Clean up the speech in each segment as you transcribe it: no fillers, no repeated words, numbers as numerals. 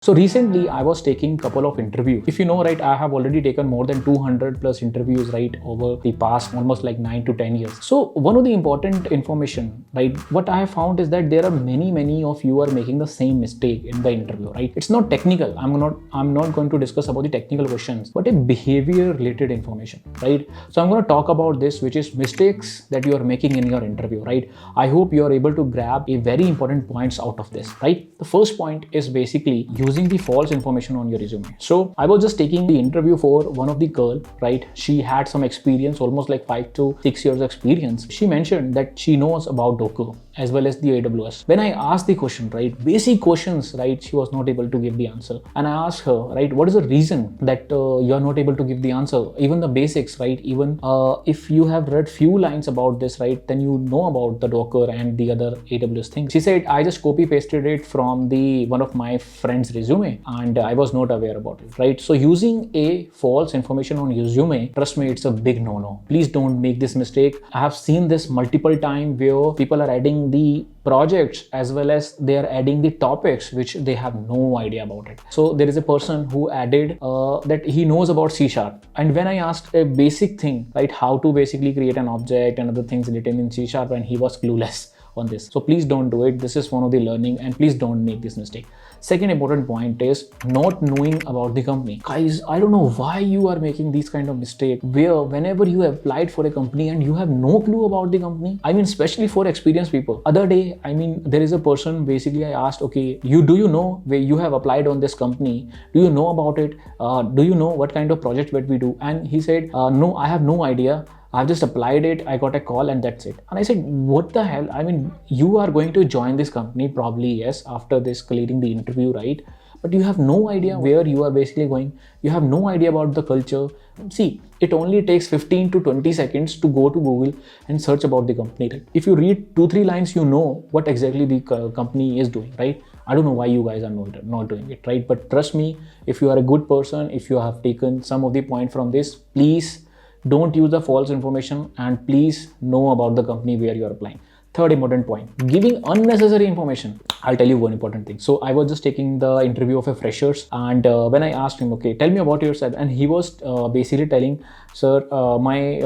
So recently I was taking couple of interviews. If you know, right, I have already taken more than 200 plus interviews, right, over the past almost like 9 to 10 years. So one of the important information, right, what I have found is that there are many of you are making the same mistake in the interview, right? It's not technical. I'm not going to discuss about the technical questions, but a behavior related information, right? So I'm going to talk about this, which is mistakes that you are making in your interview, right? I hope you are able to grab a very important points out of this, right? The first point is basically using the false information on your resume. So I was just taking the interview for one of the girl, right? She had some experience, almost like 5 to 6 years experience. She mentioned that she knows about Docker as well as the AWS. When I asked the question, right, basic questions, right, she was not able to give the answer. And I asked her, right, what is the reason that you are not able to give the answer? Even the basics, right? Even if you have read few lines about this, right, then you know about the Docker and the other AWS things. She said, I just copy pasted it from the one of my friends' resume and I was not aware about it, right? So using a false information on resume, trust me, it's a big no-no. Please don't make this mistake. I have seen this multiple times where people are adding the projects as well as they are adding the topics which they have no idea about it. So there is a person who added that he knows about C#, and when I asked a basic thing, right, how to basically create an object and other things written in C#, and he was clueless on this. So please don't do it. This is one of the learning, and please don't make this mistake. Second important point is not knowing about the company. Guys, I don't know why you are making these kind of mistake where whenever you have applied for a company and you have no clue about the company. I mean, especially for experienced people. Other day, I mean, there is a person, basically I asked, okay, do you know where you have applied on this company? Do you know about it? Do you know what kind of project that we do? And he said, no, I have no idea. I've just applied it, I got a call, and that's it. And I said, what the hell? I mean, you are going to join this company probably, yes, after this clearing the interview, right? But you have no idea where you are basically going. You have no idea about the culture. See, it only takes 15 to 20 seconds to go to Google and search about the company. Right? If you read 2-3 lines, you know what exactly the company is doing, right? I don't know why you guys are not doing it, right? But trust me, if you are a good person, if you have taken some of the point from this, please don't use the false information and please know about the company where you are applying. Third important point, giving unnecessary information. I'll tell you one important thing. So I was just taking the interview of a freshers, and when I asked him, okay, tell me about yourself, and he was basically telling, sir, my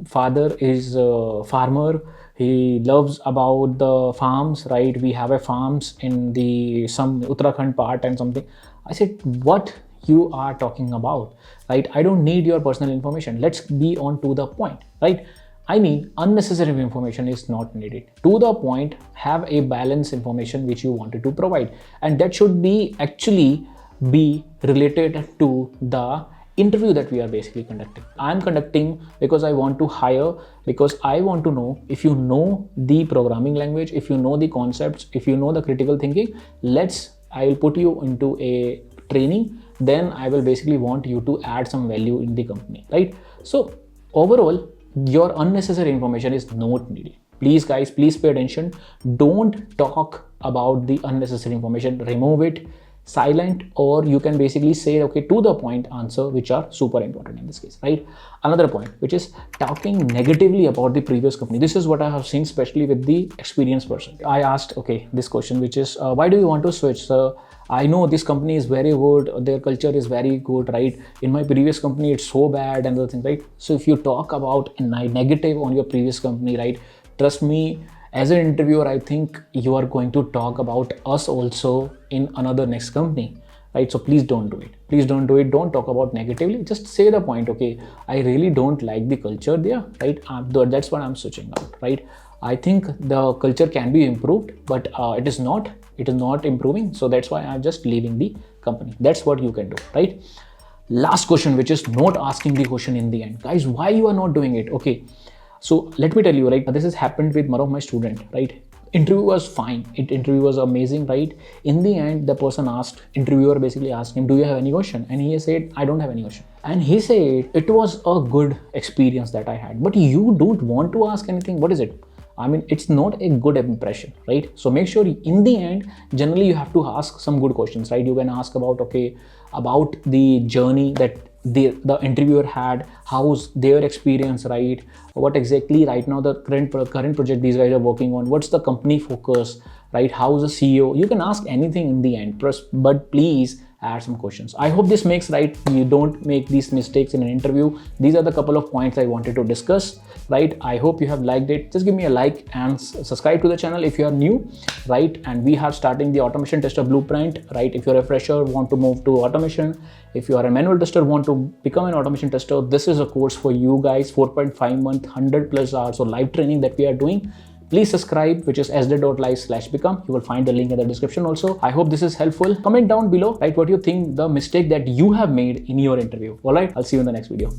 father is a farmer. He loves about the farms, right? We have a farms in the some Uttarakhand part and something. I said, what you are talking about, right? I don't need your personal information. Let's be on to the point, right? I mean, unnecessary information is not needed. To the point, have a balanced information which you wanted to provide, and that should be actually be related to the interview that we are basically conducting. I'm conducting because I want to hire, because I want to know if you know the programming language, if you know the concepts, if you know the critical thinking. I will put you into a training, then I will basically want you to add some value in the company, right? So overall, your unnecessary information is not needed. Please guys, please pay attention. Don't talk about the unnecessary information. Remove it, silent, or you can basically say, okay, to the point answer, which are super important in this case, right? Another point, which is talking negatively about the previous company. This is what I have seen, especially with the experienced person. I asked, okay, this question, which is, why do you want to switch? So I know this company is very good, their culture is very good, right? In my previous company, it's so bad and other things, right? So if you talk about a negative on your previous company, right? Trust me, as an interviewer, I think you are going to talk about us also in another next company, right? So please don't do it. Please don't do it. Don't talk about negatively. Just say the point, okay, I really don't like the culture there, right? That's what I'm switching out, right? I think the culture can be improved, but it is not improving. So that's why I'm just leaving the company. That's what you can do, right? Last question, which is not asking the question in the end. Guys, why you are not doing it? Okay. So let me tell you, right? This has happened with one of my student, right? Interview was fine. Interview was amazing, right? In the end, the person interviewer basically asked him, do you have any question? And he said, I don't have any question. And he said, it was a good experience that I had, but you don't want to ask anything. What is it? I mean, it's not a good impression, right? So make sure in the end, generally you have to ask some good questions, right? You can ask about, okay, about the journey that the interviewer had, how's their experience, right? What exactly right now the current project these guys are working on, what's the company focus, right? How's the CEO? You can ask anything in the end, but please add some questions. I hope this makes right. You don't make these mistakes in an interview. These are the couple of points I wanted to discuss, right? I hope you have liked it. Just give me a like and subscribe to the channel if you are new, right? And we are starting the automation tester blueprint, right? If you're a fresher, want to move to automation, if you are a manual tester, want to become an automation tester, this is a course for you guys. 4.5 month, 100+ hours of live training that we are doing. Please subscribe, which is sd.live/become. You will find the link in the description also. I hope this is helpful. Comment down below, right? What you think the mistake that you have made in your interview. All right, I'll see you in the next video.